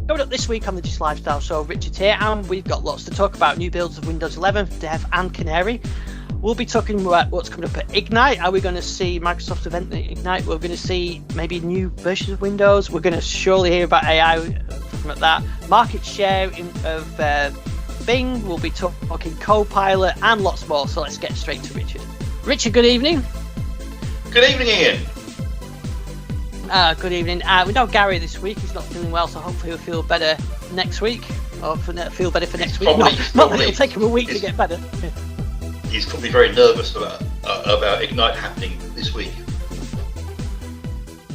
Coming up this week on the Just Lifestyle Show, Richard here, and we've got lots to talk about. New builds of Windows 11, Dev and Canary. We'll be talking about what's coming up at Ignite. Are we going to see Microsoft event at Ignite? We're going to see maybe new versions of Windows. We're going to surely hear about AI, talking about that. Market share of Bing. We'll be talking Copilot and lots more. So let's get straight to Richard. Richard, good evening. Good evening, Ian. Good evening. We know Gary this week. He's not feeling well, so hopefully he'll feel better next week. Or feel better for next week. Not that it'll take him a week to get better. He's probably very nervous about Ignite happening this week.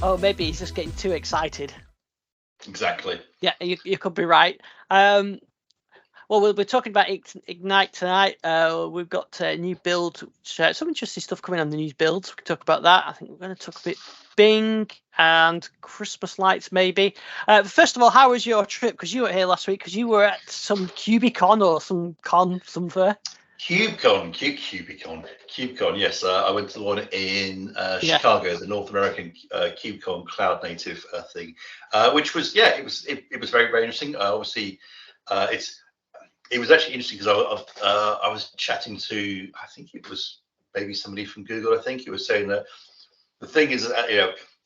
Oh, maybe he's just getting too excited. Exactly. Yeah, you could be right. Well, we'll be talking about Ignite tonight. We've got a new build, some interesting stuff coming on the new builds. We can talk about that. I think we're going to talk a bit Bing and Christmas lights, maybe. First of all, how was your trip? Because you were here last week, because you were at some Cubicon or some con somewhere. KubeCon, yes. I went to the one in Chicago, the North American KubeCon Cloud Native thing, which was, it was very, very interesting. Obviously, it was actually interesting because I was chatting to, I think it was maybe somebody from Google. I think he was saying that the thing is,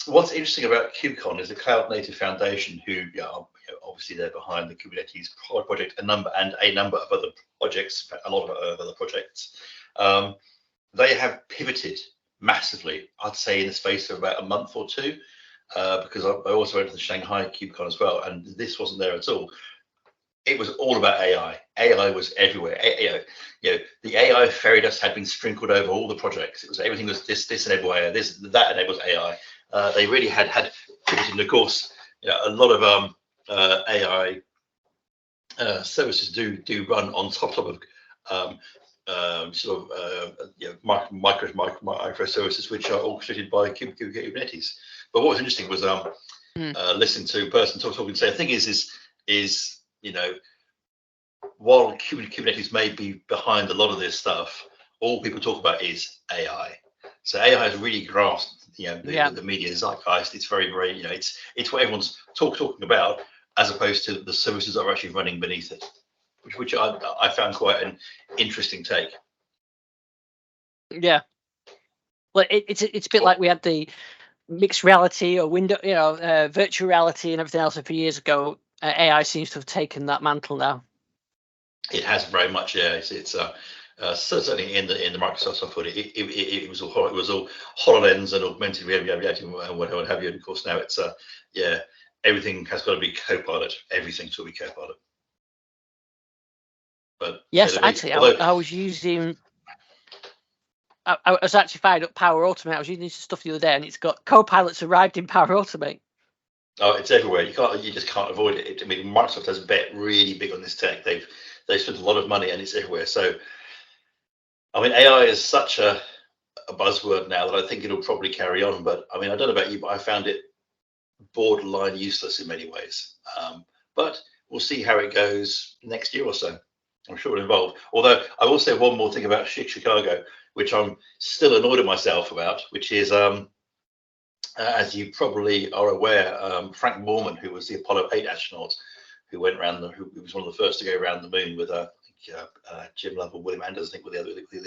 what's interesting about KubeCon is the Cloud Native Foundation, who obviously they're behind the Kubernetes project, a number of other projects, a lot of other projects. They have pivoted massively, I'd say, in the space of about a month or two, because I also went to the Shanghai KubeCon as well, and this wasn't there at all. It was all about AI. AI was everywhere. The AI fairy dust had been sprinkled over all the projects. It was everything was this enabled AI, that enables AI. They really had pivoted, and of course, a lot of AI services do run on top of microservices, which are orchestrated by Kubernetes. But what was interesting was listening to a person talking. Say the thing is while Kubernetes may be behind a lot of this stuff, all people talk about is AI. So AI has really grasped the media zeitgeist. It's very, very it's what everyone's talking about, as opposed to the services that are actually running beneath it, which I found quite an interesting take. Yeah, well, it's a bit like we had the mixed reality or virtual reality and everything else a few years ago. AI seems to have taken that mantle now. It has very much, yeah. It's certainly in the Microsoft software. It was all HoloLens and augmented reality and what have you. And of course now it's everything has got to be Copilot. Everything's got to be Copilot. But yes, actually, I was using. I was actually fired up Power Automate. I was using this stuff the other day, and it's got Copilot's arrived in Power Automate. Oh, it's everywhere. You just can't avoid it. I mean, Microsoft has bet really big on this tech. They've spent a lot of money, and it's everywhere. So, I mean, AI is such a buzzword now that I think it'll probably carry on. But I mean, I don't know about you, but I found it borderline useless in many ways. But we'll see how it goes next year or so. I'm sure it'll evolve. Although I will say one more thing about Chicago, which I'm still annoyed at myself about, which is. As you probably are aware, Frank Borman, who was the Apollo 8 astronaut, who was one of the first to go around the moon with Jim Lovell, William Anders, I think, were the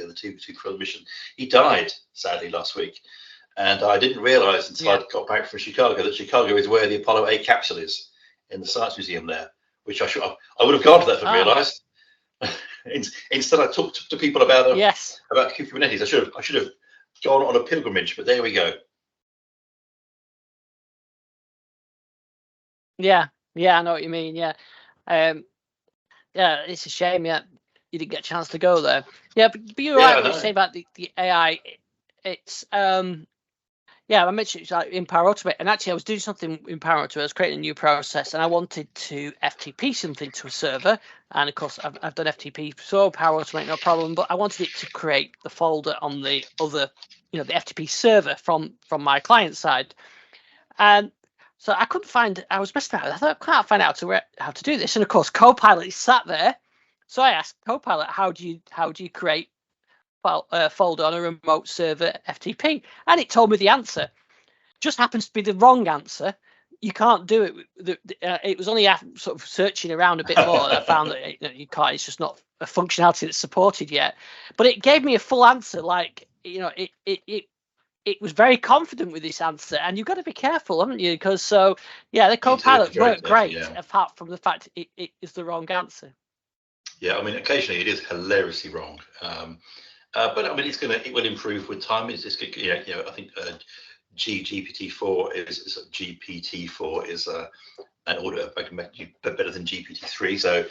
other two for the mission. He died sadly last week, and I didn't realise until I got back from Chicago that Chicago is where the Apollo 8 capsule is, in the Science Museum there, which I would have gone to that and realised. Instead, I talked to people about Kubernetes. I should have gone on a pilgrimage, but there we go. Yeah, I know what you mean. Yeah, it's a shame. Yeah, you didn't get a chance to go there. Yeah, but you're right what you're saying about the AI. It's I mentioned it's like in Power Automate, and actually I was doing something in Power Automate. I was creating a new process, and I wanted to FTP something to a server, and of course I've done FTP, so Power Automate no problem. But I wanted it to create the folder on the other, the FTP server from my client side, and. So I couldn't find. I was messing around. I thought I can't find out how to do this. And of course, Copilot is sat there. So I asked Copilot, "How do you create a folder on a remote server FTP?" And it told me the answer. Just happens to be the wrong answer. you can't do it. It was only sort of searching around a bit more that I found that you can't. It's just not a functionality that's supported yet. But it gave me a full answer. Like, it was very confident with this answer, and you've got to be careful, haven't you? Because the Copilot worked great, apart from the fact it is the wrong answer. Yeah, I mean, occasionally it is hilariously wrong, but I mean, it will improve with time. It's I think GPT-4 is an order better than GPT-3, so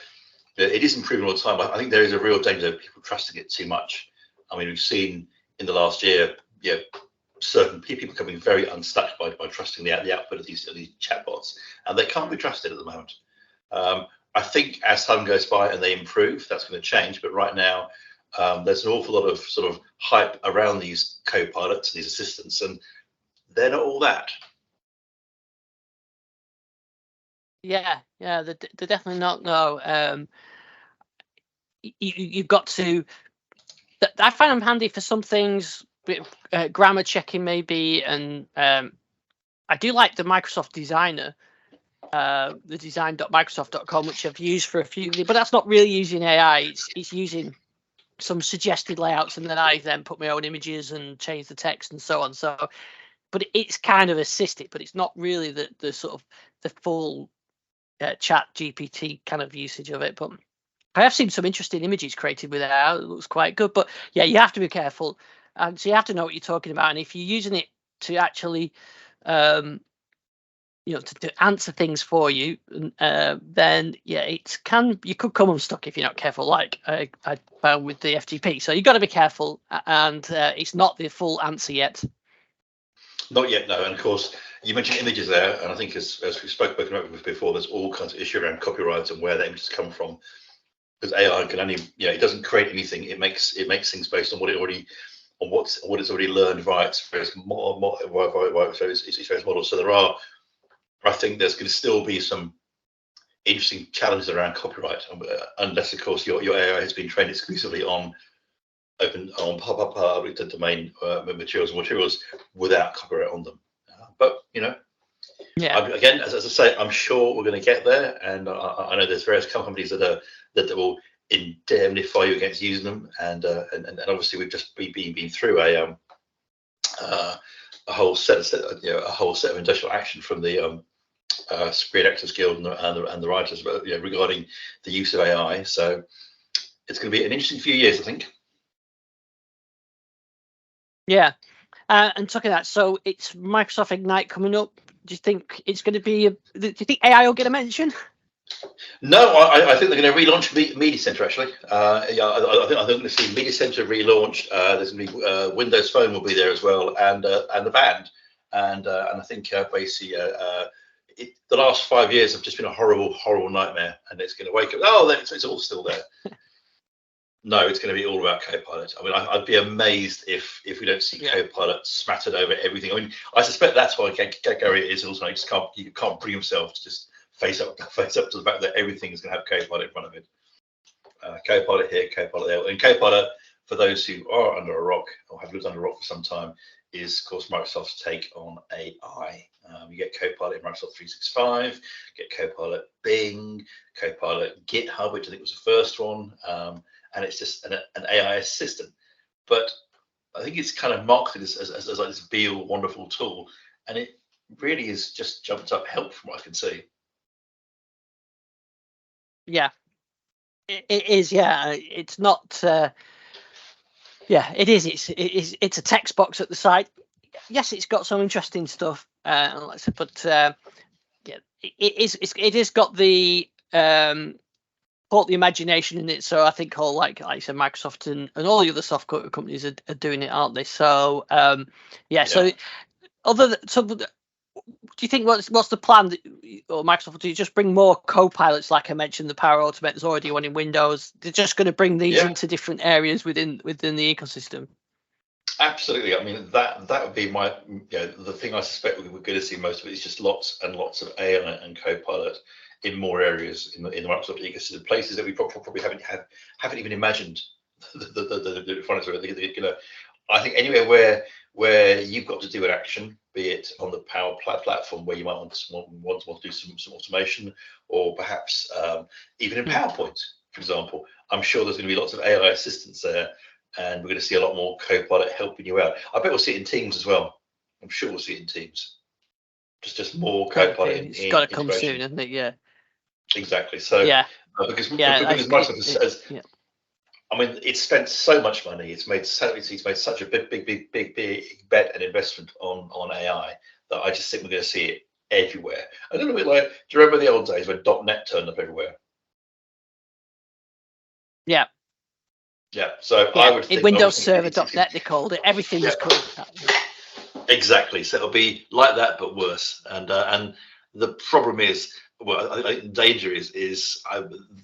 it is improving all the time. I think there is a real danger of people trusting it too much. I mean, we've seen in the last year, certain people becoming very unstuck by trusting the output of these chatbots, and they can't be trusted at the moment. I think as time goes by and they improve, that's going to change. But right now, there's an awful lot of sort of hype around these co-pilots, these assistants, and they're not all that. Yeah, they're definitely not. No, you've got to. I find them handy for some things, grammar checking maybe, and I do like the Microsoft Designer, the design.microsoft.com, which I've used for a few, but that's not really using AI. It's using some suggested layouts, and then I put my own images and change the text and so on. So, but it's kind of assisted, but it's not really the sort of the full chat GPT kind of usage of it. But I have seen some interesting images created with AI. It looks quite good, but yeah, you have to be careful, and so you have to know what you're talking about. And if you're using it to actually to answer things for you, then you could come unstuck if you're not careful, like I found with the FTP. So you've got to be careful, and it's not the full answer yet. Not yet, no. And of course, you mentioned images there, and I think as we spoke about before, there's all kinds of issue around copyright and where the images come from, because AI can only, it doesn't create anything. It makes things based on what it's already learned via its various models. So I think there's going to still be some interesting challenges around copyright, unless, of course, your AI has been trained exclusively on public domain materials without copyright on them. But again, as I say, I'm sure we're going to get there, and I know there's various companies that will indemnify you against using them, and obviously we've just been through a whole set of industrial action from the Screen Actors Guild and the writers, regarding the use of AI. So it's going to be an interesting few years, I think. Yeah, and talking of that, so it's Microsoft Ignite coming up. Do you think it's going to be? Do you think AI will get a mention? No, I think they're going to relaunch Media Center. Actually, I think they're going to see Media Center relaunch. There's going to be Windows Phone will be there as well, and the band, and I think basically the last 5 years have just been a horrible nightmare, and it's going to wake up. Oh, it's all still there. No, it's going to be all about Copilot. I mean, I'd be amazed if we don't see Copilot smattered over everything. I mean, I suspect that's why Gary is also you can't bring himself to just face up to the fact that everything is going to have Copilot in front of it. Copilot here, Copilot there, and Copilot, for those who are under a rock or have lived under a rock for some time, is of course Microsoft's take on AI. You get Copilot in Microsoft 365, get Copilot Bing, Copilot GitHub, which I think was the first one. And it's just an AI assistant, but I think it's kind of marketed as like this be-all wonderful tool, and it really is just jumped up help from what I can see. Yeah, it is. Yeah, it's not. Yeah, it is. It's a text box at the side. Yes, it's got some interesting stuff, but yeah, it is got the put the imagination in it. So I think all like I said, Microsoft and all the other software companies are doing it, aren't they? So so do you think what's the plan or Microsoft, do you just bring more co-pilots, like I mentioned, the Power Automate, there's already one in Windows, they're just going to bring these into different areas within the ecosystem? Absolutely. I mean, that would be my the thing I suspect we're going to see most of it is just lots and lots of AI and Copilot in more areas in the Microsoft ecosystem, places that we probably haven't even imagined the finance. I think anywhere where you've got to do an action, be it on the Power Platform where you might want to do some automation, or perhaps even in PowerPoint, for example. I'm sure there's going to be lots of AI assistants there, and we're going to see a lot more Copilot helping you out. I bet we'll see it in Teams as well. I'm sure we'll see it in Teams. Just more Copilot. It's got to come soon, isn't it? Yeah. Exactly. So because Microsoft has, I mean, it's spent so much money. It's made such a big bet and investment on AI that I just think we're going to see it everywhere. A little bit like, do you remember the old days when .NET turned up everywhere? Yeah. Yeah. So I would think Windows Server .NET they called it. Everything was called that. Exactly. So it'll be like that, but worse. And the problem is, well, I think the danger is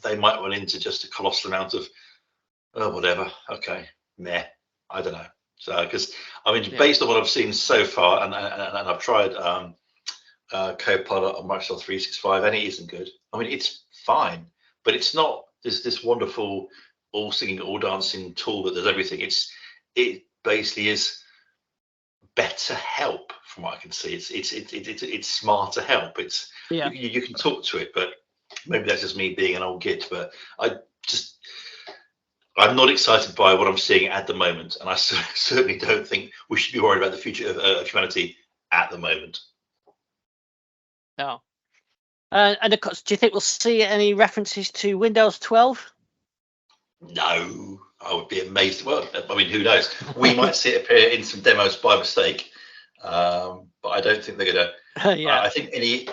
they might run into just a colossal amount of whatever. Okay, meh. I don't know. So because I mean, based on what I've seen so far, and I've tried Copilot on Microsoft 365, and it isn't good. I mean, it's fine, but it's not this wonderful all singing, all dancing tool that does everything. It basically is better help from what I can see. It's smarter help. It's you can talk to it, but maybe that's just me being an old git. But I'm not excited by what I'm seeing at the moment, and I certainly don't think we should be worried about the future of humanity at the moment. No. And of course, do you think we'll see any references to Windows 12? No, I would be amazed. Well, I mean, who knows? We might see it appear in some demos by mistake, but I don't think they're going to. I think any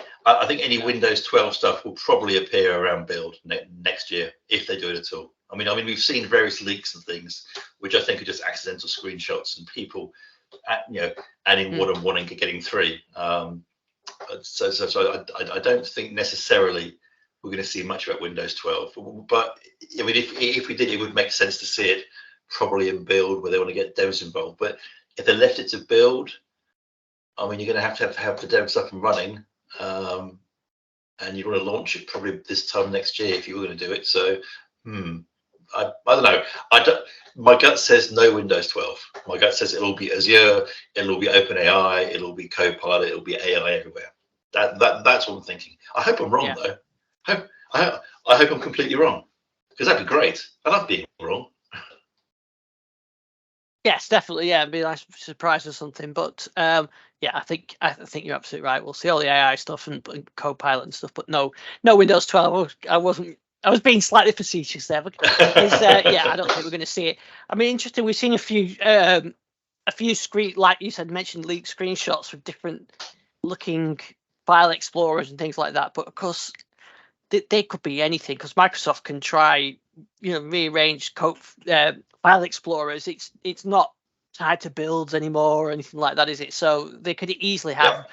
Windows 12 stuff will probably appear around build next year if they do it at all. I mean, we've seen various leaks and things, which I think are just accidental screenshots and people, adding 1 and 1 and getting 3. So I don't think necessarily we're going to see much about Windows 12. But I mean, if we did, it would make sense to see it probably in build where they want to get devs involved. But if they left it to build, I mean, you're going to have the devs up and running, and you want to launch it probably this time next year if you were going to do it. So, I don't know. My gut says no Windows 12. My gut says it'll be Azure, it'll be OpenAI, it'll be Copilot, it'll be AI everywhere. That's what I'm thinking. I hope I'm wrong though. I hope I'm completely wrong, because that'd be great. I love being wrong. Yes, definitely. Yeah, it'd be a nice surprise or something. But I think you're absolutely right. We'll see all the AI stuff and Copilot and stuff, but no Windows 12. I was being slightly facetious there. But I don't think we're going to see it. I mean, interesting. We've seen a few screen, like you said, mentioned leaked screenshots with different looking file explorers and things like that. But of course, they could be anything, because Microsoft can try, rearrange file explorers. It's not tied to builds anymore or anything like that, is it? So they could easily have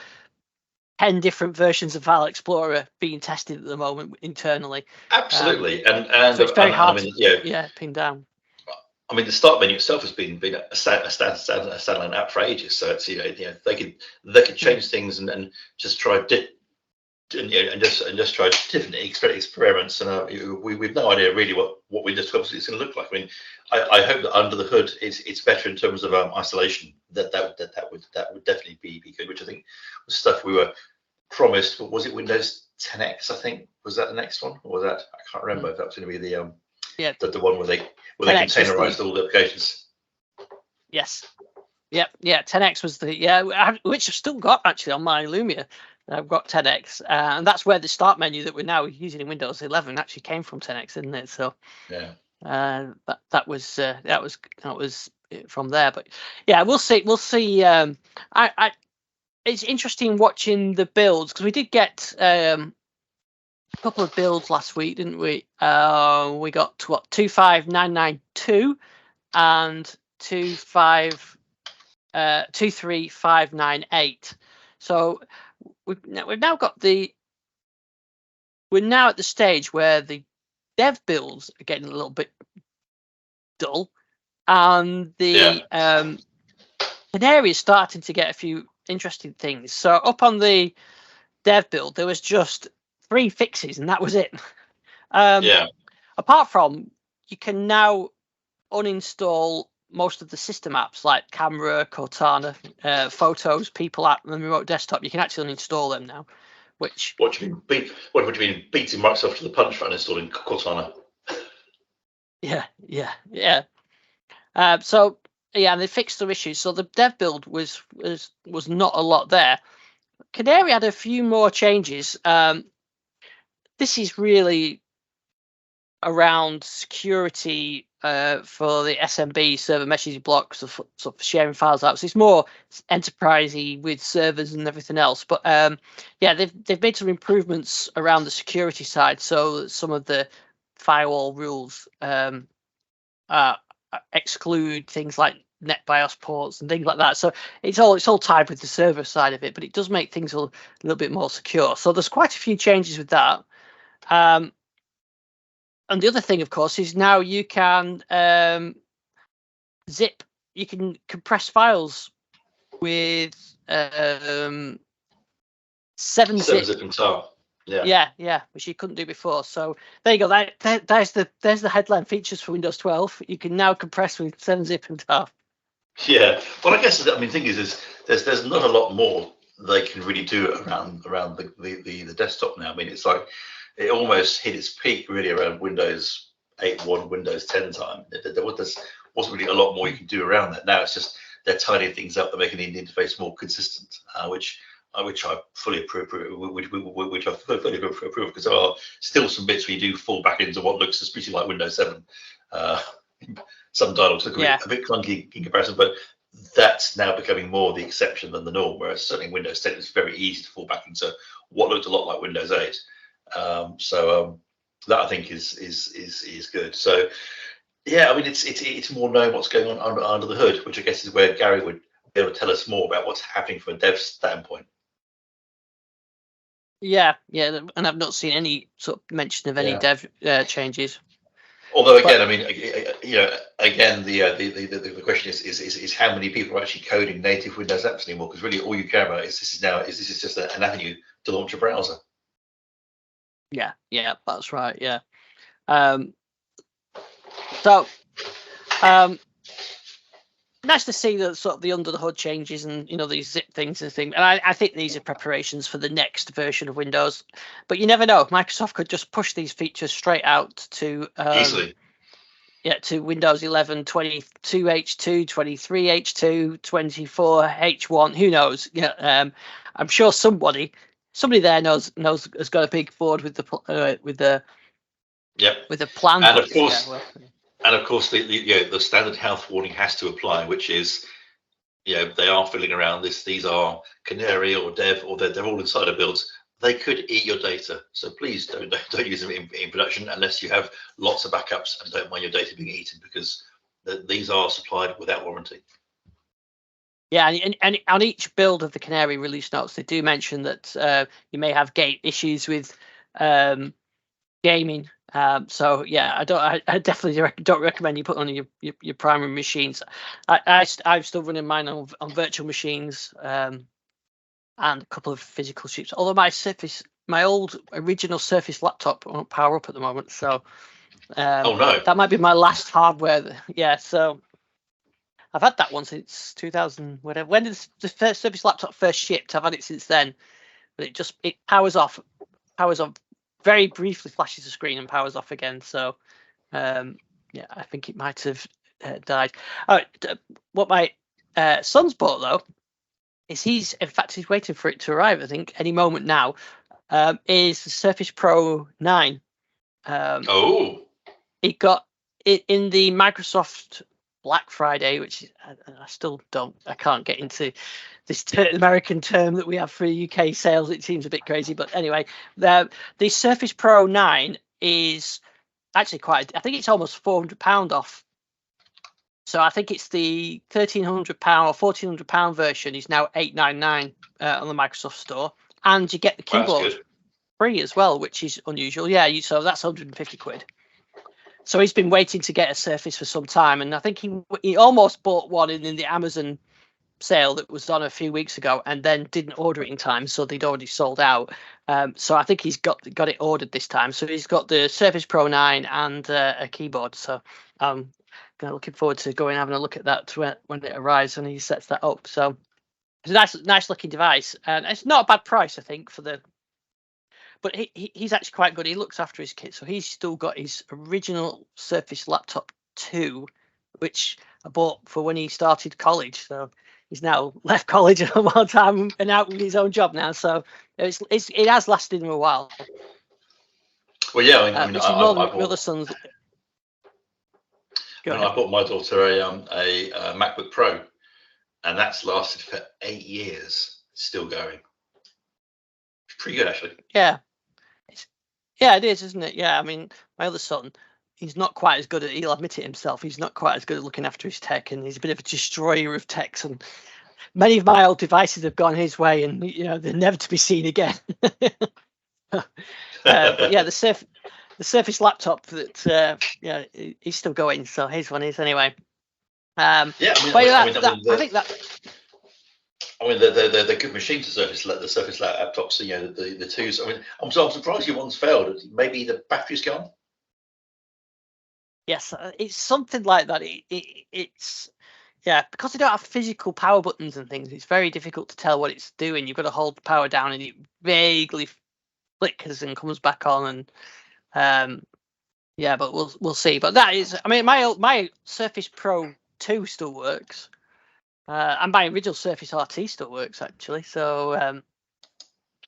10 different versions of File Explorer being tested at the moment internally. Absolutely, and so it's very hard to pin down. I mean, the start menu itself has been a standalone app for ages. So it's they could change things and just try and just try different experiments, and we've no idea really what Windows 12 is going to look like. I mean, I hope that under the hood it's better in terms of isolation. That would definitely be good, which I think was stuff we were promised. Was it Windows 10X? I think was that the next one, or was that, I can't remember if that was going to be the one where they containerized all the applications. Yes. Yep. Yeah. 10X was which I've still got actually on my Lumia. I've got 10X, and that's where the start menu that we're now using in Windows 11 actually came from 10X, isn't it? So that was from there. But we'll see. It's interesting watching the builds, because we did get a couple of builds last week, didn't we? We got 25992 and 23598. So we're now at the stage where the dev builds are getting a little bit dull, and the canary is starting to get a few interesting things. So up on the dev build, there was just 3 fixes, and that was it. Apart from, you can now uninstall most of the system apps like Camera, Cortana, Photos, People app, and the remote desktop, you can actually uninstall them now. Which what do you mean? What do you mean beating Microsoft to the punch for uninstalling Cortana? Yeah. And they fixed some issues. So the dev build was not a lot there. Canary had a few more changes. This is really around security for the SMB server messaging blocks of sort of sharing files out. So it's more enterprisey with servers and everything else. But they've made some improvements around the security side. So some of the firewall rules exclude things like NetBIOS ports and things like that. So it's all tied with the server side of it, but it does make things a little bit more secure. So there's quite a few changes with that. And the other thing, of course, is now you can you can compress files with 7-zip and tar. Yeah, which you couldn't do before. So there you go. There's the headline features for Windows 12. You can now compress with 7-zip and tar. Yeah. Well, I guess the thing is there's not a lot more they can really do around the desktop now. I mean, it's like it almost hit its peak really around Windows 8.1, Windows 10 time. There wasn't really a lot more you can do around that. Now it's just they're tidying things up, they're making the interface more consistent, which I fully approve. Which I fully approve because there are still some bits where you do fall back into what looks suspiciously like Windows 7. Some dialogues look a bit clunky in comparison, but that's now becoming more the exception than the norm. Whereas certainly in Windows 10, it's very easy to fall back into what looked a lot like Windows 8. That I think is good. So yeah, I mean it's more knowing what's going on under the hood, which I guess is where Gary would be able to tell us more about what's happening from a dev standpoint. Yeah, and I've not seen any sort of mention of any dev changes. Although again, I mean, again, the question is how many people are actually coding native Windows apps anymore? Because really, all you care about is this is just an avenue to launch a browser. Yeah, that's right. Yeah. Nice to see the sort of the under the hood changes and these zip things and things. And I think these are preparations for the next version of Windows. But you never know. Microsoft could just push these features straight out to easily. Yeah, to Windows 11, 22H2, 23H2, 24H1. Who knows? Yeah, I'm sure somebody there knows has got a big board with the plan. And of course. And of course, the standard health warning has to apply, which is, they are fiddling around this. These are Canary or Dev, or they're all insider builds. They could eat your data, so please don't use them in production unless you have lots of backups and don't mind your data being eaten, because these are supplied without warranty. Yeah, and on each build of the Canary release notes, they do mention that you may have gate issues with gaming. So yeah, I definitely don't recommend you put on your primary machines. I'm still running mine on virtual machines and a couple of physical chips. Although my old original Surface laptop won't power up at the moment, so oh no, that might be my last hardware. Yeah, so I've had that one since 2000. Whatever. When did the first Surface laptop first shipped? I've had it since then, but it powers on. Very briefly flashes the screen and powers off again. So, I think it might have died. What my son's bought though is he's waiting for it to arrive. I think any moment now. Is the Surface Pro 9. He got it in the Microsoft Black Friday, which I can't get into this American term that we have for UK sales. It seems a bit crazy, but anyway, the Surface Pro 9 is actually I think it's almost £400 off. So I think it's the £1,300 or £1,400 version is now £899 on the Microsoft Store, and you get the keyboard free as well, which is unusual. Yeah, so that's £150. So he's been waiting to get a Surface for some time, and I think he almost bought one in the Amazon sale that was on a few weeks ago, and then didn't order it in time, so they'd already sold out. So I think he's got it ordered this time. So he's got the Surface Pro 9 and a keyboard. So looking forward to going and having a look at that when it arrives and he sets that up. So it's a nice looking device, and it's not a bad price, I think, for the. But he's actually quite good. He looks after his kit, so he's still got his original Surface Laptop 2, which I bought for when he started college. So he's now left college a long time and out with his own job now. So it has lasted him a while. Well, yeah, I mean, which is more than my other sons. I bought my daughter a MacBook Pro, and that's lasted for 8 years, still going. It's pretty good, actually. Yeah. Yeah, it is, isn't it? Yeah, I mean, my other son, he's not quite as good at, he'll admit it himself, he's not quite as good at looking after his tech, and he's a bit of a destroyer of techs, and many of my old devices have gone his way, and they're never to be seen again. But yeah, the Surface Laptop that he's still going, so his one is anyway. I think that. I mean, they're good machines to the Surface laptops. The twos. I mean, I'm surprised your one's failed. Maybe the battery's gone. Yes, it's something like that. It's because they don't have physical power buttons and things. It's very difficult to tell what it's doing. You've got to hold the power down, and it vaguely flickers and comes back on. And but we'll see. But that is, I mean, my Surface Pro 2 still works. And my original Surface RT still works actually, so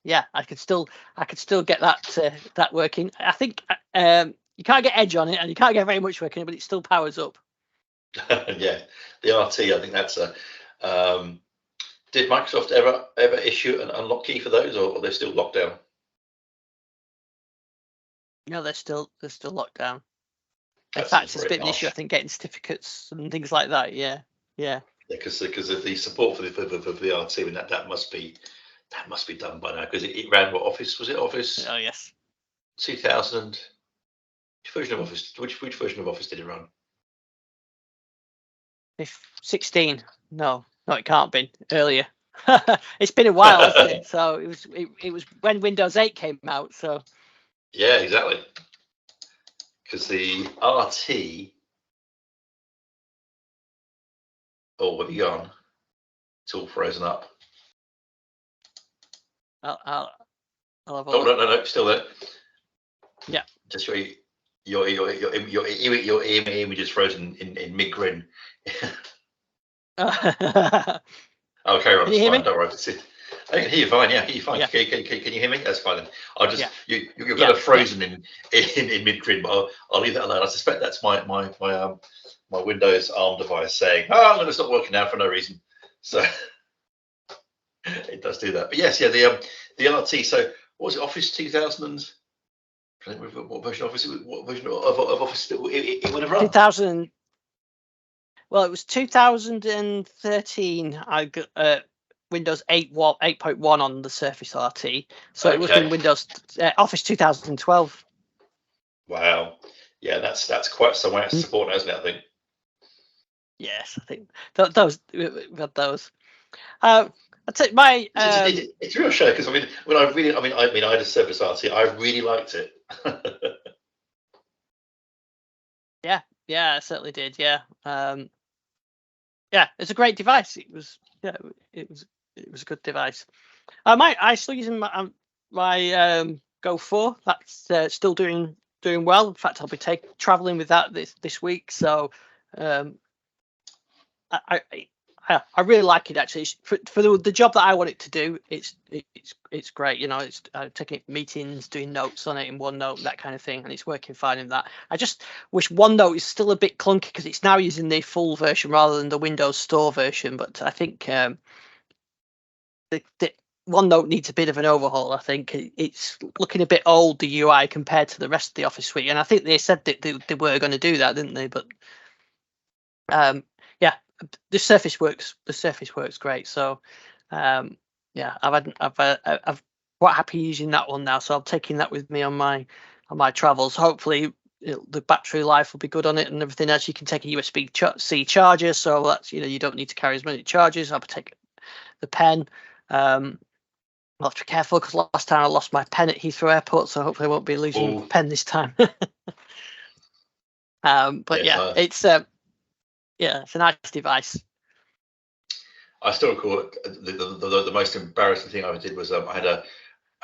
I could still get that working. I think you can't get Edge on it, and you can't get very much working, but it still powers up. Yeah, the RT. I think that's a. Did Microsoft ever issue an unlock key for those, or are they still locked down? No, they're still locked down. In fact, it's a bit of an issue, I think, getting certificates and things like that. Yeah. Because of the support for the RT, and that must be done by now, because it ran what Office was it? Office. Oh yes. 2000. Which version of Office? Which version of Office did it run? 16. No, it can't have been earlier. It's been a while, hasn't it? So it was when Windows 8 came out. So. Yeah, exactly. Because the RT. Oh, what have you gone? It's all frozen up. I'll have a look. No, still there. Yeah. Just your image is frozen in mid grin. Okay, right. Can you hear me? Don't worry. I can hear you fine. Yeah, I hear you fine. Yeah. Can you hear me? That's fine then. I'll just you're kind of frozen in mid grin, but I'll leave that alone. I suspect that's my Windows ARM device saying, "Oh, I'm going to stop working now for no reason." So it does do that. But yes, the RT. So what was it? Office 2000? What version of Office? What version of Office it went around? 2000. Well, it was 2013. I got Windows 8.1 on the Surface RT. So it was in Windows Office 2012. Wow. Yeah, that's quite some way to support, isn't it? I think. Yes, I think those we had those. I'd say my. It's a real show, because I had a Surface RT. I really liked it. Yeah, I certainly did. Yeah, it's a great device. It was a good device. I still using my Go 4. That's still doing well. In fact, I'll be traveling with that this week. So I really like it actually. For the job that I want it to do, it's great. It's taking it meetings, doing notes on it in OneNote, that kind of thing, and it's working fine in that. I just wish OneNote is still a bit clunky because it's now using the full version rather than the Windows Store version. But I think the OneNote needs a bit of an overhaul. I think it's looking a bit old, the UI, compared to the rest of the Office suite, and I think they said that they were going to do that, didn't they? But the Surface works. The Surface works great. So, I've quite happy using that one now. So I'm taking that with me on my travels. Hopefully, the battery life will be good on it and everything else. You can take a USB-C charger, so that's you don't need to carry as many chargers. I'll take the pen. I'll have to be careful because last time I lost my pen at Heathrow Airport, so hopefully I won't be losing the pen this time. It's it's a nice device. I still recall the most embarrassing thing I did was I had a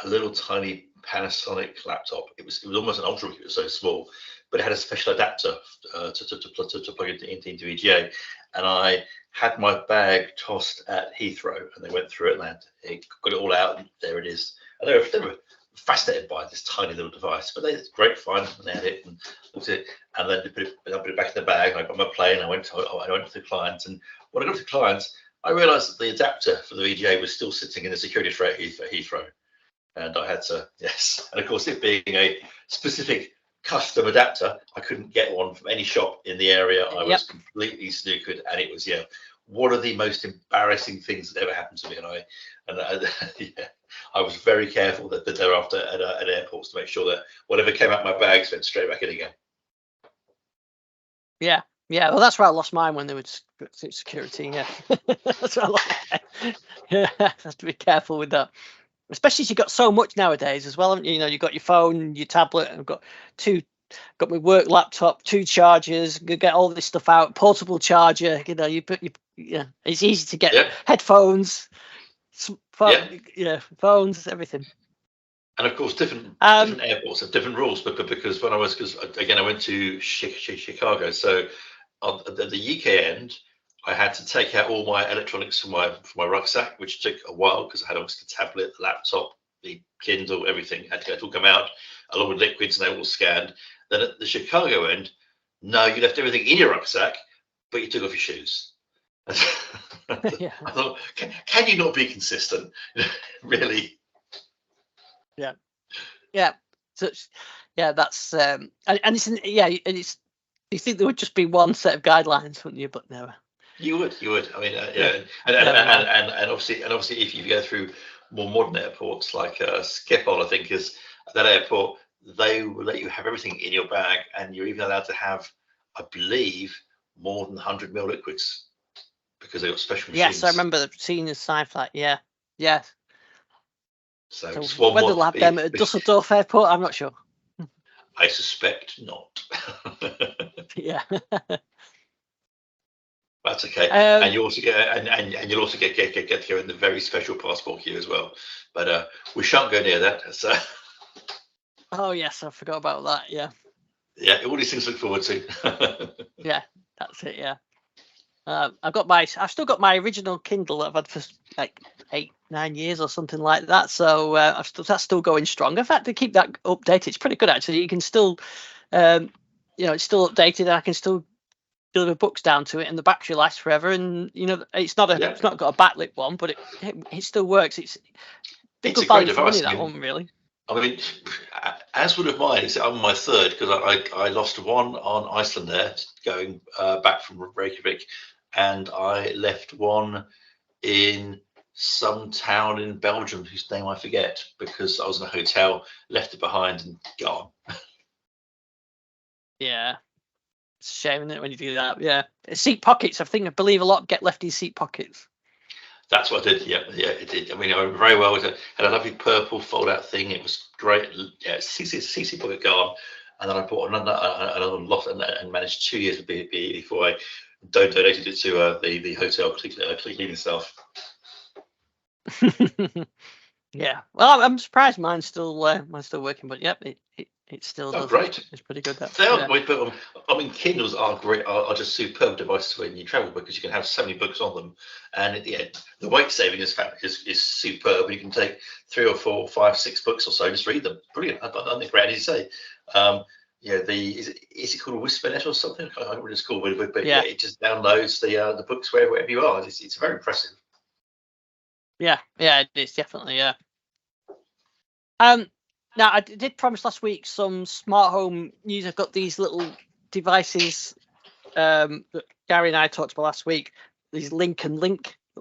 little tiny Panasonic laptop. It was almost an ultra. It was so small, but it had a special adapter to plug into VGA, and I had my bag tossed at Heathrow, and they went through Atlanta. It got it all out, and there it is. And they were fascinated by this tiny little device, but it's great fun. And they had it and looked at it, and then I put it back in the bag. And I got my plane. I went to the client, and when I got to the client, I realised that the adapter for the VGA was still sitting in the security tray at Heathrow. And I had to, and of course, it being a specific custom adapter, I couldn't get one from any shop in the area. I was completely snookered, and it was one of the most embarrassing things that ever happened to me. And I was very careful that thereafter at airports to make sure that whatever came out my bags went straight back in again. Yeah. Well, that's where I lost mine when they were security. Yeah, that's where I lost mine. Yeah, have to be careful with that. Especially as you've got so much nowadays as well, haven't you? You've got your phone, your tablet, and I've got my work laptop, 2 chargers, you get all this stuff out, portable charger, it's easy to get headphones, phones, everything. And of course, different airports have different rules, but because I went to Chicago, so on the UK end, I had to take out all my electronics from my rucksack, which took a while because I had obviously the tablet, the laptop, the Kindle, everything had to all come out along with liquids, and they were all scanned. Then at the Chicago end, no, you left everything in your rucksack, but you took off your shoes. I thought, can you not be consistent? Really? Yeah. So that's and it's you think there would just be one set of guidelines, wouldn't you? But no. You would. I mean, and obviously, if you go through more modern airports like Schiphol, I think is that airport, they will let you have everything in your bag, and you're even allowed to have, I believe, more than 100 ml liquids because they've got special machines. Yes, I remember seeing the sci-fi. Yeah. So whether they'll have them at Dusseldorf Airport, I'm not sure. I suspect not. Yeah. That's okay. And you also get and you'll also get to go in the very special passport queue as well. But we shan't go near that. So. Oh yes, I forgot about that. Yeah. Yeah, all these things to look forward to. Yeah, that's it. Yeah. I've still got my original Kindle that I've had for like 8-9 years or something like that. So that's still going strong. In fact, to keep that updated, it's pretty good actually. You can still, it's still updated, and I can still deliver books down to it, and the battery lasts forever. And it's not got a backlit one, but it still works. It's a good great value for money, device. That one really. I mean, as would have mine, except I'm my third because I lost one on Iceland there going back from Reykjavik, and I left one in some town in Belgium whose name I forget because I was in a hotel, left it behind, and gone. Yeah. It's a shame, isn't it, when you do that? Yeah. Seat pockets, I believe a lot get left in seat pockets. That's what I did. Yeah, it did. I mean, I went very well with it. Had a lovely purple fold-out thing. It was great. Yeah, CC pocket gone, and then I bought another lot and managed 2 years with BE before I donated it to the hotel cleaning staff. Yeah. Well, I'm surprised mine's still working, but yep, it still does. Great. It's pretty good. I mean, Kindles are great. Are just superb devices when you travel because you can have so many books on them, and the weight saving is superb. You can take 3 or 4, 5, 6 books or so, just read them. Brilliant. I think great, as you say. Is it called a Whispernet or something? I don't know what it's called, but it just downloads the books wherever you are. It's very impressive. Yeah, it is definitely. Yeah. Now, I did promise last week some smart home news. I've got these little devices that Gary and I talked about last week, these link little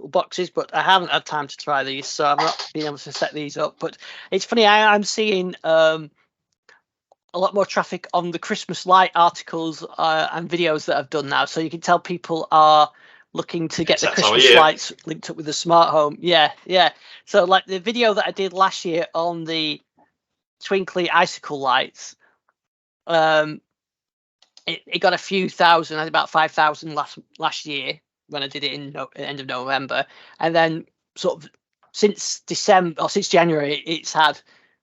boxes, but I haven't had time to try these, so I've not been able to set these up. But it's funny, I'm seeing a lot more traffic on the Christmas light articles and videos that I've done now. So you can tell people are looking to get the Christmas lights linked up with the smart home. Yeah. So like the video that I did last year on the twinkly icicle lights, it got a few thousand, about 5,000 last year when I did it in end of November, and then sort of since December or since January, it's had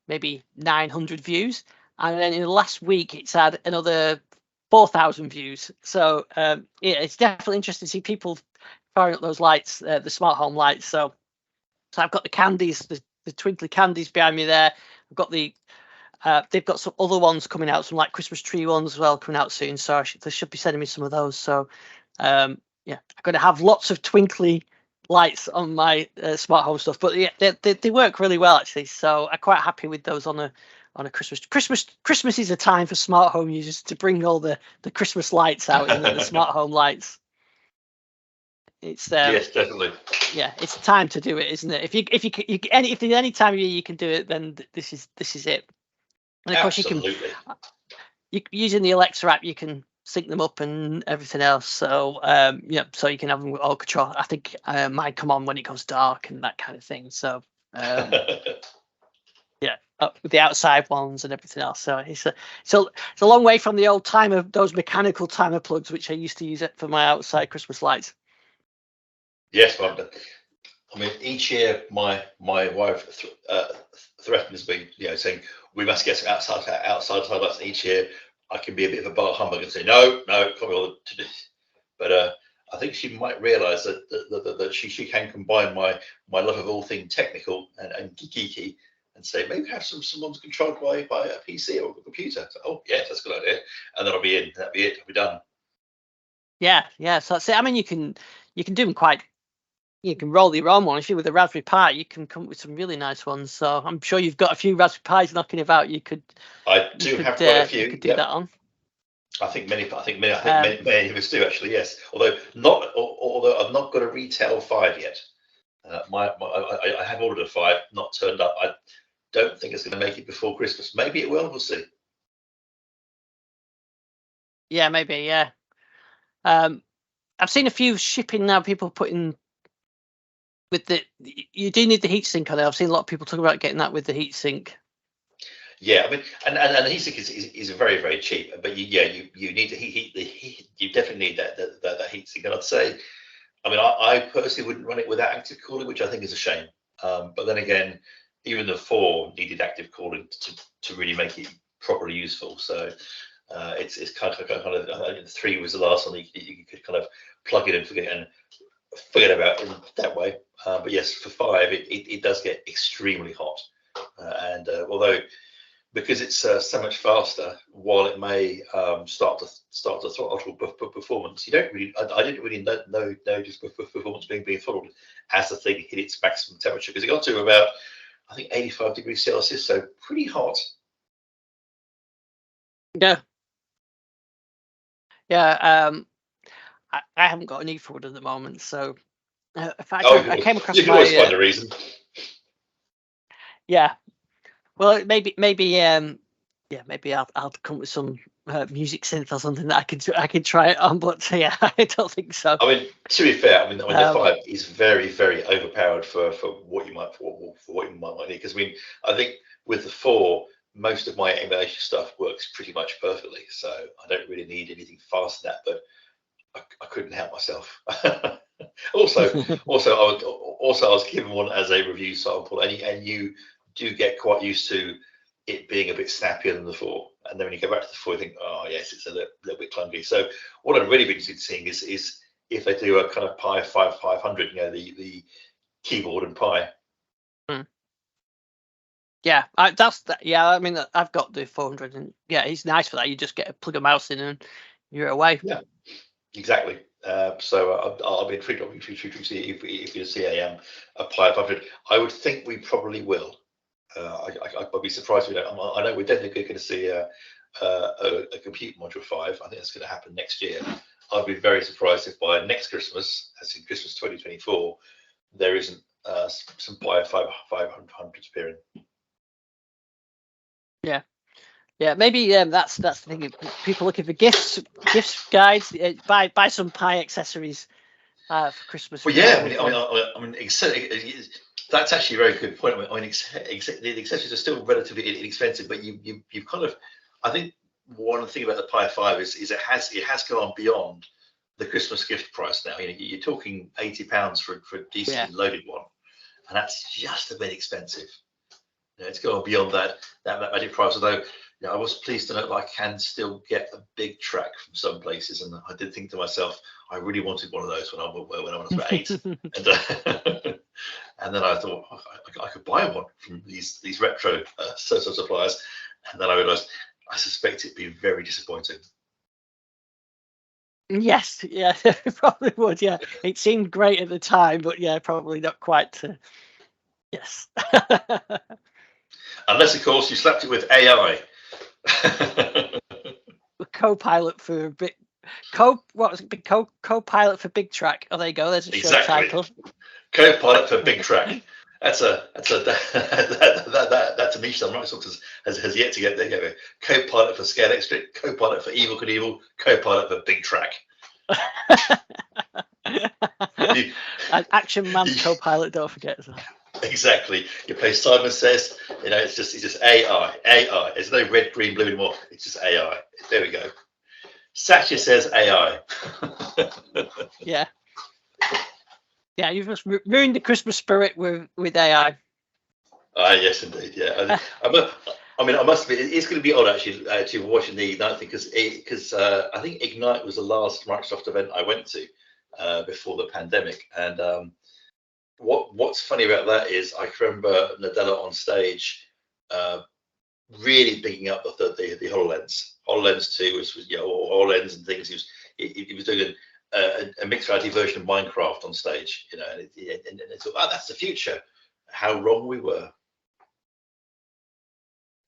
maybe 900 views, and then in the last week, it's had another 4,000 views. So yeah, it's definitely interesting to see people firing up those lights, the smart home lights. So I've got the candies, the twinkly candies behind me there. I've got the they've got some other ones coming out, some like Christmas tree ones as well coming out soon. So they should be sending me some of those. So yeah, I'm going to have lots of twinkly lights on my smart home stuff. But yeah, they work really well actually. So I'm quite happy with those on a Christmas is a time for smart home users to bring all the Christmas lights out, isn't it? The smart home lights. It's yes, definitely. Yeah, it's time to do it, isn't it? If there's any time of year you can do it, then this is it. And of course you using the Alexa app, you can sync them up and everything else. So yeah, so you can have them all control. I think mine come on when it goes dark and that kind of thing. So yeah, with the outside ones and everything else. So it's a long way from the old timer, those mechanical timer plugs which I used to use it for my outside Christmas lights. Yes, well, I mean, each year my wife threatens me, saying we must get some outside lights. Each year I can be a bit of a bar humbug and say no, can't be bothered to do. But I think she might realise that she can combine my love of all things technical and geeky, and say maybe have some ones controlled by a PC or a computer. So, oh yes, that's a good idea. And then I'll be in. That'll be it. I'll be done. Yeah. So that's it. I mean, you can do them quite. You can roll your own one. If you're with a Raspberry Pi, you can come up with some really nice ones. So I'm sure you've got a few Raspberry Pis knocking about. I do have quite a few. You could do that on. I think many of us do actually. Yes, although I've not got a retail 5 yet. I have ordered a 5, not turned up. I don't think it's going to make it before Christmas. Maybe it will. We'll see. Yeah, maybe. Yeah. I've seen a few shipping now. People putting. You do need the heatsink on it. I've seen a lot of people talk about getting that with the heatsink. Yeah, I mean, and the heatsink is very, very cheap. But you need to heat. You definitely need that heatsink. And I'd say, I mean, I personally wouldn't run it without active cooling, which I think is a shame. But then again, even the 4 needed active cooling to really make it properly useful. So it's kind of I think 3 was the last one you could kind of plug it and forget about it in that way. But yes, for 5 it does get extremely hot, and although because it's so much faster, while it may start to throttle performance, I didn't really notice performance being throttled as the thing hit its maximum temperature, because it got to about, I think, 85 degrees Celsius, so pretty hot. Yeah. I haven't got an E-forward at the moment, so in fact, I came across you can always find a reason. Yeah, well, maybe I'll come with some music synth or something that I can try it on, but yeah, I don't think so. I mean, to be fair, the 5 is very, very overpowered for what you might need. Because I mean, I think with the 4, most of my emulation stuff works pretty much perfectly, so I don't really need anything fast than that. But I couldn't help myself. also, I was given one as a review sample, and you do get quite used to it being a bit snappier than the 4, and then when you go back to the 4, you think, oh yes, it's a little bit clunky. So what I'd really be interested in seeing is if they do a kind of Pi 500, the keyboard and Pi. Yeah, I mean, I've got the 400, and yeah, it's nice for that. You just plug a mouse in and you're away. Yeah, exactly. So I'll be intrigued to see if you see a Pi 500. I would think we probably will. I'd be surprised if we don't. I know we're definitely going to see a compute module 5. I think that's going to happen next year. I'd be very surprised if by next Christmas, as in Christmas 2024, there isn't some Pi 500s appearing. Yeah, maybe that's the thing. People looking for gifts guides, buy some Pi accessories for Christmas. Well, yeah, I mean, that's actually a very good point. I mean, the accessories are still relatively inexpensive, but you've kind of, I think one thing about the Pi 5 is it has gone beyond the Christmas gift price now. You're talking £80 for a decently loaded one, and that's just a bit expensive. It's gone beyond that magic price. Although I was pleased to know that I can still get a big track from some places, and I did think to myself, I really wanted one of those when I was about 8, and and then I thought I could buy one from these retro suppliers, and then I realised I suspect it'd be very disappointing. Yes, yeah, it probably would. Yeah, it seemed great at the time, but yeah, probably not quite. Yes. Unless, of course, you slapped it with AI. Copilot for a bit. Copilot for Big Track. Oh, there you go. There's a show title. Copilot for Big Track. That's a niche that Microsoft has yet to get there. Copilot for Scale Expert, Copilot for Evil Knievel, Copilot for Big Track. An Action Man Copilot, don't forget. Exactly. You play Simon Says, it's just AI. There's no red, green, blue anymore. It's just AI. There we go. Satya Says AI. Yeah. Yeah, you've just ruined the Christmas spirit with AI. Yes, indeed. Yeah, I must admit, it's going to be odd actually watching the Ignite thing because I think Ignite was the last Microsoft event I went to before the pandemic, and what's funny about that is I can remember Nadella on stage really bigging up the HoloLens. HoloLens 2 was HoloLens and things. He was doing a mixed reality version of Minecraft on stage, and it's thought, that's the future. How wrong we were.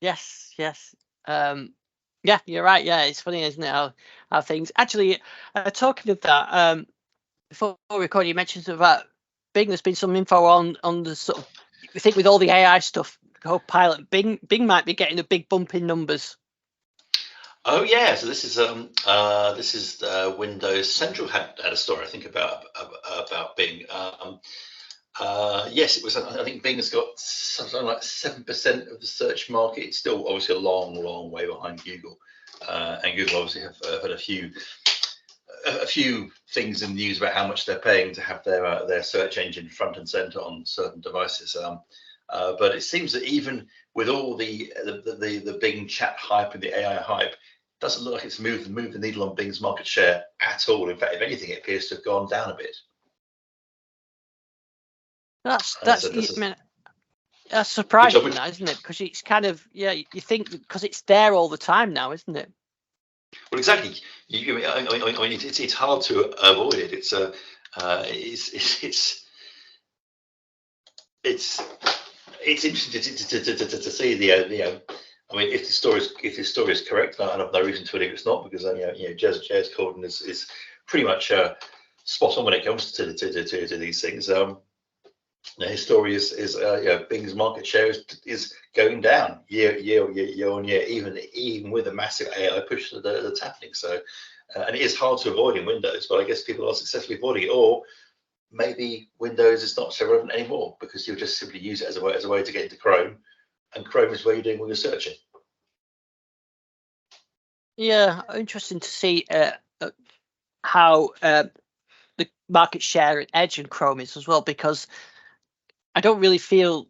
Yes. Yeah, you're right. Yeah, it's funny, isn't it? How things actually. Talking of that, before recording, you mentioned about Bing. There's been some info on the sort of. I think with all the AI stuff, Copilot, Bing might be getting a big bump in numbers. Oh yeah, so this is Windows Central had a story I think about Bing. Yes, it was. I think Bing has got something like 7% of the search market. It's still obviously a long way behind Google, and Google obviously have had a few things in the news about how much they're paying to have their search engine front and center on certain devices. But it seems that even with all the Bing chat hype and the AI hype, it doesn't look like it's moved the needle on Bing's market share at all. In fact, if anything, it appears to have gone down a bit. That's surprising, isn't it? Because it's kind of you think because it's there all the time now, isn't it? Well, exactly. It's hard to avoid it. It's interesting to see the. I mean, if the story is correct, I have no reason to believe it's not, because Jez Corden is pretty much spot on when it comes to these things. His story is Bing's market share is going down year on year, even with a massive AI push that's happening. So, and it is hard to avoid in Windows, but I guess people are successfully avoiding it, or maybe Windows is not so relevant anymore because you'll just simply use it as a way to get into Chrome, and Chrome is where you're doing all your searching. Yeah, interesting to see how the market share at Edge and Chrome is as well, because I don't really feel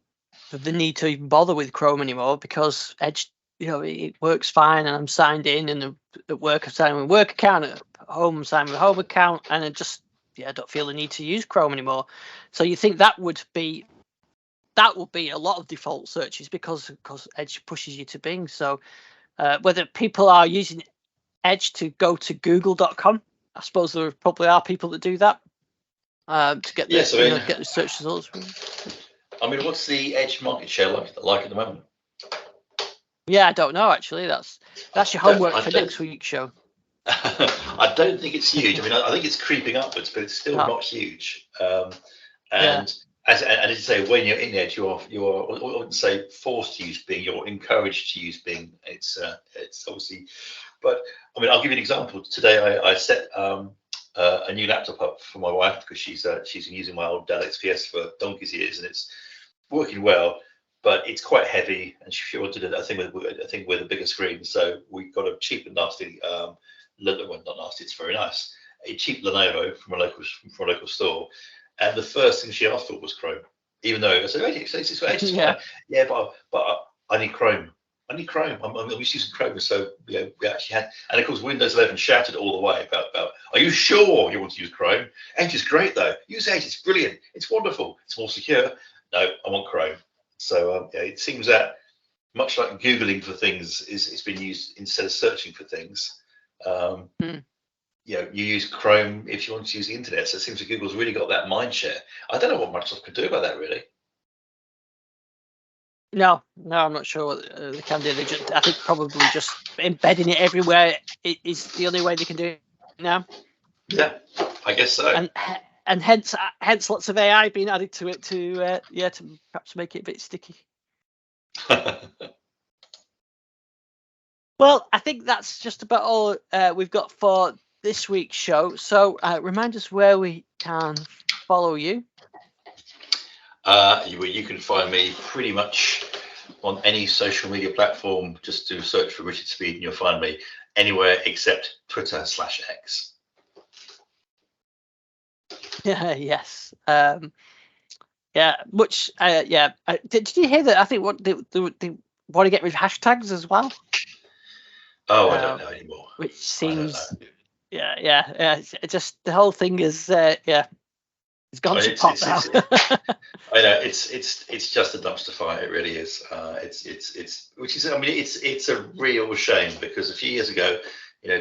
the need to even bother with Chrome anymore, because Edge, it works fine, and I'm signed in, and at work I'm signed with a work account, at home I'm signed with a home account, and I don't feel the need to use Chrome anymore. So you think that would be a lot of default searches because Edge pushes you to Bing. So whether people are using Edge to go to google.com, I suppose there probably are people that do that to get get the search results. I mean, what's the Edge market share like at the moment? Yeah, I don't know actually. That's your homework for next week's show. I don't think it's huge. I mean, I think it's creeping upwards, but it's still not huge. As you say, when you're in Edge, you are I wouldn't say forced to use Bing. You're encouraged to use Bing. It's obviously, but I mean, I'll give you an example. Today, I set a new laptop up for my wife because she's been using my old Dell XPS for donkey's years, and it's working well. but it's quite heavy, and she wanted it. I think with a bigger screen, so we got a cheap and nasty. Well, not nasty. It's very nice. A cheap Lenovo from a local store, and the first thing she asked for was Chrome. Even though I said, it's fine. Yeah, but I need Chrome. I'm used using Chrome, so we actually had, and of course Windows 11 shouted all the way about. Are you sure you want to use Chrome? Edge is great though. Use Edge. It's brilliant. It's wonderful. It's more secure. No, I want Chrome. So it seems that much like Googling for things it's been used instead of searching for things. You use Chrome if you want to use the internet. So it seems that Google's really got that mind share. I don't know what Microsoft could do about that really. No, I'm not sure what they can do. I think probably just embedding it everywhere is the only way they can do it now. Yeah, I guess so. And hence lots of AI being added to it to perhaps make it a bit sticky. Well, I think that's just about all we've got for this week's show. So remind us where we can follow you. You can find me pretty much on any social media platform. Just do search for Richard Speed and you'll find me anywhere except Twitter/X. Yes. Much. Did you hear that? I think what they want to get rid of hashtags as well. Oh, I don't know anymore. Which seems. Yeah. It's just the whole thing is. It's gone to pot now. I know it's just a dumpster fire. It really is. It's a real shame because a few years ago,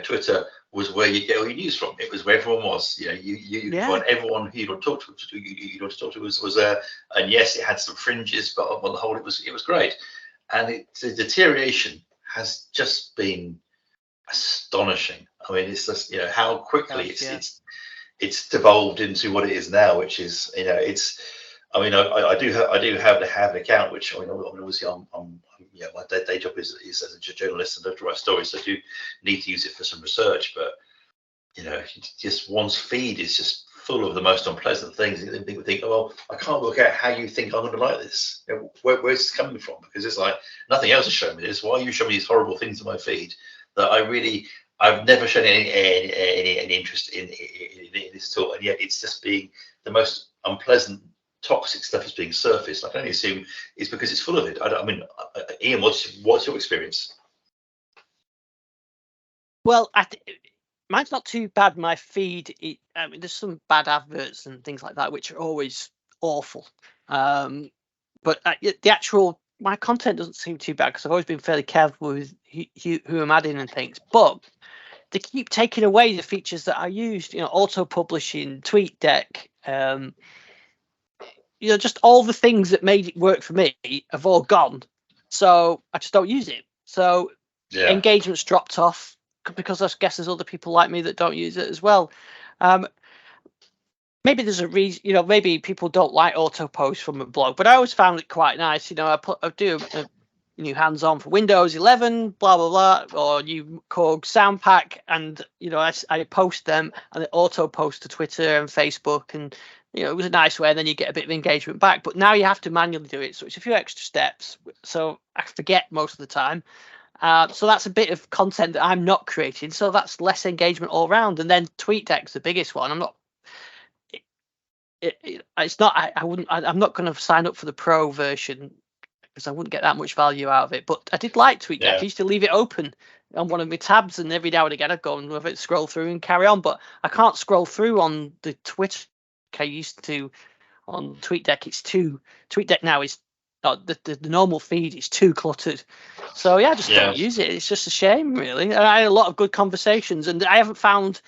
Twitter was where you get all your news from. It was where everyone was. You find everyone who you want to talk to was there. And yes, it had some fringes, but on the whole, it was great. And the deterioration has just been astonishing. I mean, it's just how quickly it's devolved into what it is now, which is I do have an account, which obviously my day job is as a journalist and I have to write stories, so I do need to use it for some research. But just one's feed is just full of the most unpleasant things. And then people think, oh, well, I can't work out how you think I'm going to like this. Where's this coming from? Because it's like nothing else is showing me this. Why are you showing me these horrible things in my feed that I've never shown any interest in this at all, and yet it's just being the most unpleasant, toxic stuff is being surfaced. I can only assume it's because it's full of it. Ian, what's your experience? Well, mine's not too bad. My feed, there's some bad adverts and things like that, which are always awful. But my content doesn't seem too bad because I've always been fairly careful with who I'm adding and things. But they keep taking away the features that I used, auto publishing, TweetDeck, just all the things that made it work for me have all gone. So I just don't use it. So engagement's dropped off because I guess there's other people like me that don't use it as well. Maybe there's a reason, maybe people don't like auto post from a blog, but I always found it quite nice. I do a new hands-on for Windows 11, blah blah blah, or new Korg sound pack, and I post them and it auto post to Twitter and Facebook, and it was a nice way, and then you get a bit of engagement back. But now you have to manually do it, so it's a few extra steps. So I forget most of the time. So that's a bit of content that I'm not creating. So that's less engagement all around. And then TweetDeck's the biggest one. I'm not. It's not. I'm not going to sign up for the pro version because I wouldn't get that much value out of it. But I did like TweetDeck. I used to leave it open on one of my tabs, and every now and again I'd go and scroll through and carry on. But I can't scroll through on the Twitter I used to on TweetDeck. TweetDeck now is the normal feed is too cluttered. So I just don't use it. It's just a shame, really. And I had a lot of good conversations, and I haven't found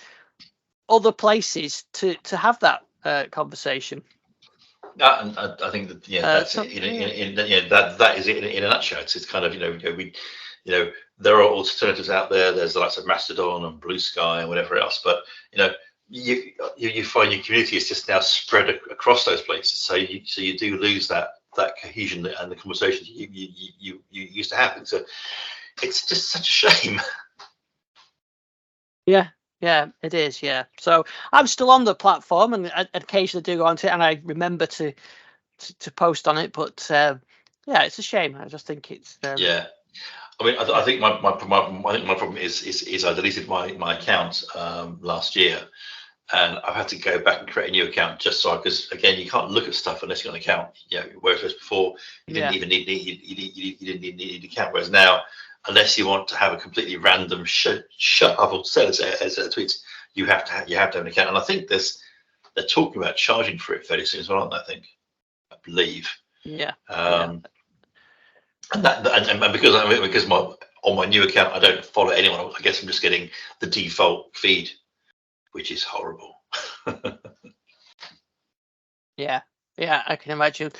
other places to have that conversation. And I think that that's that is it in a nutshell. It's kind of there are alternatives out there. There's the likes of Mastodon and Blue Sky and whatever else, but you find your community is just now spread across those places. So you do lose that cohesion and the conversations you used to have. So it's just such a shame. Yeah, it is. Yeah. So I'm still on the platform, and I occasionally do go onto it, and I remember to post on it. But Yeah, it's a shame. I just think it's yeah. I mean, I think my problem is I deleted my account last year, and I've had to go back and create a new account just so because again you can't look at stuff unless you've got an account. Whereas before you didn't even need you didn't need an account. Whereas now, unless you want to have a completely random shut up or set as a tweet, you have to have an account. And I think they're talking about charging for it fairly soon as well, aren't they? I believe. Yeah. And because on my new account I don't follow anyone. I guess I'm just getting the default feed, which is horrible. Yeah, I can imagine.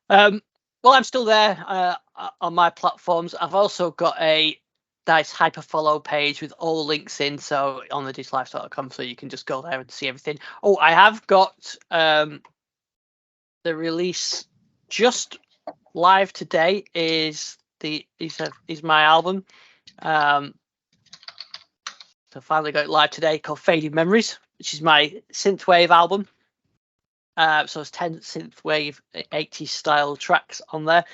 Well, I'm still there on my platforms. I've also got a nice hyperfollow page with all links in, so on the digitallife.com, so you can just go there and see everything. Oh, I have got the release just live today is my album. So finally got it live today, called Fading Memories, which is my synthwave album. So it's 10 synthwave 80s style tracks on there,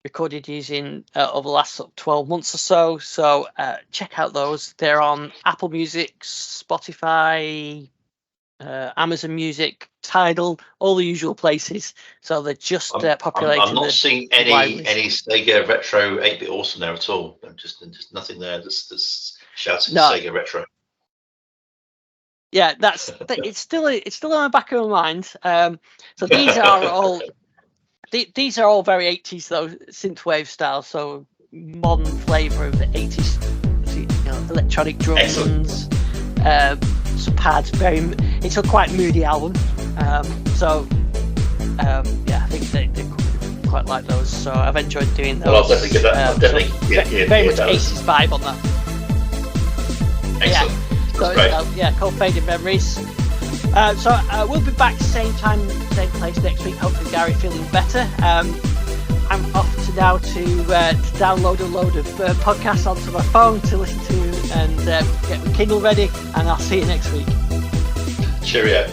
recorded using over the last 12 months or so. So check out those. They're on Apple Music, Spotify, Amazon Music, Tidal, all the usual places. So they're just populating. I'm not seeing any Sega Retro 8-bit awesome there at all. Just nothing there that's shouting Sega Retro. Yeah, it's still in the back of my mind. So these are all very 80s though, synthwave style. So modern flavour of the 80s, electronic drums, some pads. It's a quite moody album. I think they quite like those. So I've enjoyed doing those. Well, I'll definitely get that. Very much 80s vibe on that. Excellent. So called Fading Memories. So we'll be back same time, same place next week. Hopefully Gary feeling better. I'm off to download a load of podcasts onto my phone to listen to and get my Kindle ready, and I'll see you next week. Cheerio.